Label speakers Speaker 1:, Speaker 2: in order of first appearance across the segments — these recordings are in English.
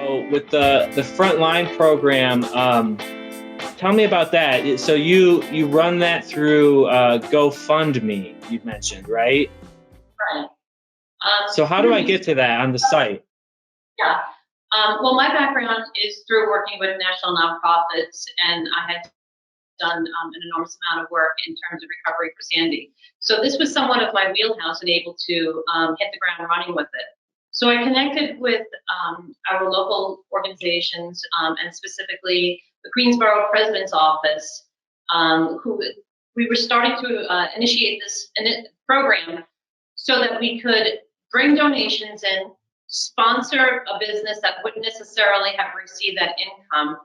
Speaker 1: So with the Frontline program, tell me about that. So you run that through GoFundMe, you mentioned, right?
Speaker 2: Right.
Speaker 1: So how do I get to that on the site?
Speaker 2: Yeah. Well, my background is through working with national nonprofits, and I had done an enormous amount of work in terms of recovery for Sandy. So this was somewhat of my wheelhouse and able to hit the ground running with it. So I connected with our local organizations and specifically the Queensborough President's Office, who we were starting to initiate this program so that we could bring donations in, sponsor a business that wouldn't necessarily have received that income.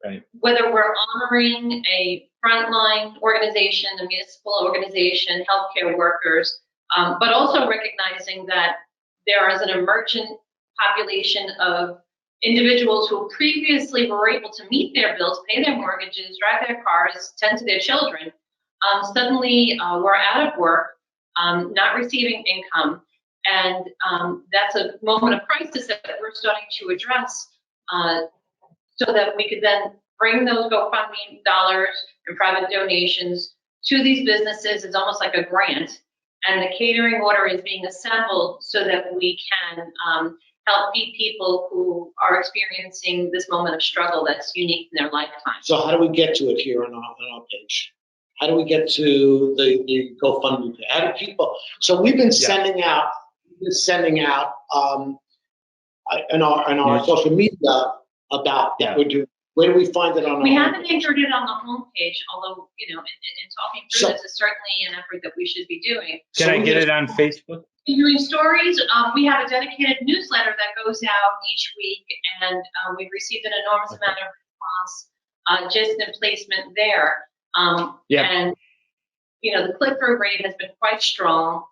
Speaker 1: Right.
Speaker 2: Whether we're honoring a frontline organization, a municipal organization, healthcare workers, but also recognizing that there is an emergent population of individuals who previously were able to meet their bills, pay their mortgages, drive their cars, tend to their children, suddenly were out of work, not receiving income. And that's a moment of crisis that we're starting to address so that we could then bring those GoFundMe dollars and private donations to these businesses. It's almost like a grant. And the catering order is being assembled so that we can help feed people who are experiencing this moment of struggle that's unique in their lifetime.
Speaker 3: So how do we get to it here on our page? How do we get to the GoFundMe page? How do people? So we've been sending out in our social media about what we're doing. Where do we find it on?
Speaker 2: We haven't entered it on the homepage, although in talking through this is certainly an effort that we should be doing.
Speaker 1: Can I get it on Facebook?
Speaker 2: Doing stories, we have a dedicated newsletter that goes out each week, and we've received an enormous amount of response just in placement there. And the click-through rate has been quite strong,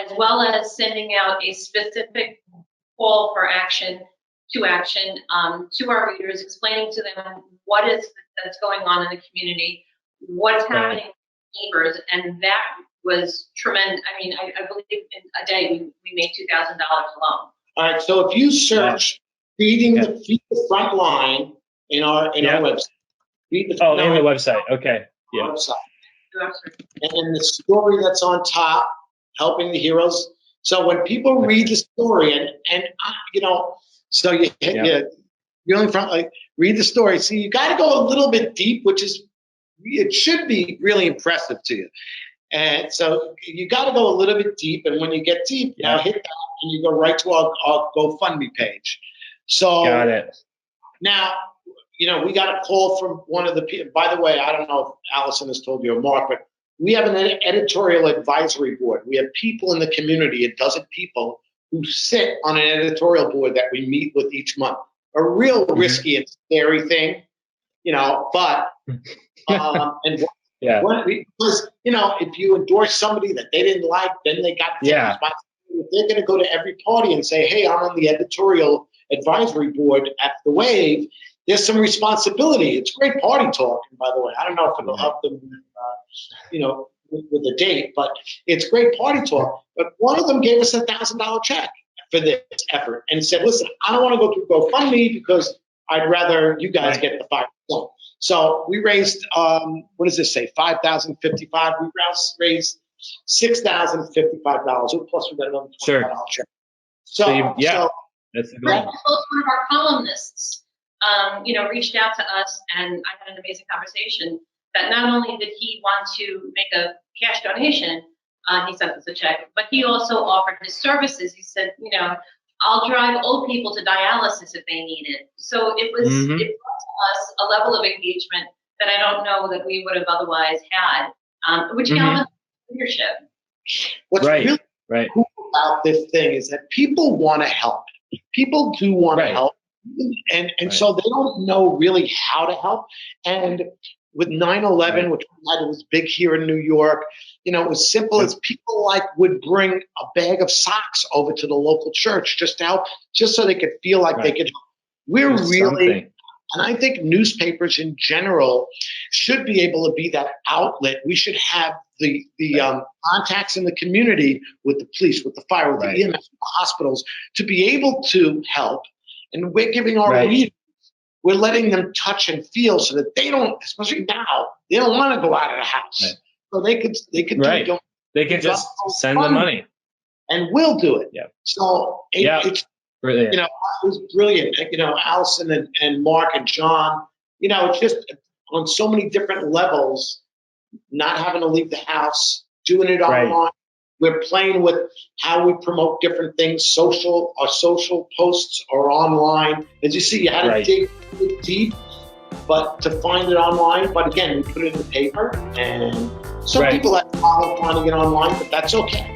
Speaker 2: as well as sending out a specific call for action to our readers, explaining to them what is that's going on in the community, what's happening with neighbors, and that was tremendous. I mean, I believe in a day we made $2,000 alone.
Speaker 3: All right, so if you search feed the front line in our website,
Speaker 1: in the website, okay,
Speaker 3: website. And then the story that's on top, helping the heroes. So when people read the story and so you're in front, like read the story. See, you got to go a little bit deep, it should be really impressive to you. And so you got to go a little bit deep. And when you get deep, now hit that and you go right to our GoFundMe page. So
Speaker 1: got it.
Speaker 3: Now, we got a call from one of the people. By the way, I don't know if Allison has told you or Mark, but we have an editorial advisory board. We have people in the community, a dozen people who sit on an editorial board that we meet with each month. A real risky and scary thing, but because if you endorse somebody that they didn't like, then they got responsibility. If they're going to go to every party and say, "Hey, I'm on the editorial advisory board at the Wave," there's some responsibility. It's great party talk, and by the way, I don't know if it'll help them, with the date, but it's great party talk. But one of them gave us $1,000 check for this effort and said, "Listen, I don't want to go through GoFundMe because I'd rather you guys get the 5%." So we raised, what does this say? $5,055. We raised $6,055. Plus we got another $25 check. So
Speaker 1: that's a good
Speaker 2: one. One of our columnists, reached out to us, and I had an amazing conversation that not only did he want to make a cash donation, he sent us a check, but he also offered his services. He said, I'll drive old people to dialysis if they need it. So it was it brought to us a level of engagement that I don't know that we would have otherwise had, which galvanized leadership.
Speaker 3: What's really cool about this thing is that people want to help. People do want to help, and so they don't know really how to help. And with 9/11, which was big here in New York, it was simple as people would bring a bag of socks over to the local church just to help, just so they could feel like they could help. We're really, and I think newspapers in general should be able to be that outlet. We should have the contacts in the community with the police, with the fire, with the EMS, with the hospitals, to be able to help And we're giving our
Speaker 1: Right.
Speaker 3: leaders, we're letting them touch and feel so that they don't, especially now, they don't want to go out of the house.
Speaker 1: Right.
Speaker 3: So they could
Speaker 1: Right.
Speaker 3: do
Speaker 1: They can just send the money.
Speaker 3: and we'll do it.
Speaker 1: Yep.
Speaker 3: So it's,
Speaker 1: Brilliant.
Speaker 3: you know, it was brilliant. You know, Allison and Mark and John, you know, it's just on so many different levels, not having to leave the house, doing it
Speaker 1: Right.
Speaker 3: online. We're playing with how we promote different things. Our social posts are online. As you see, you had to
Speaker 1: Right.
Speaker 3: dig deep, but to find it online. But again, we put it in the paper, and some
Speaker 1: Right.
Speaker 3: people have trouble finding it online, but that's okay.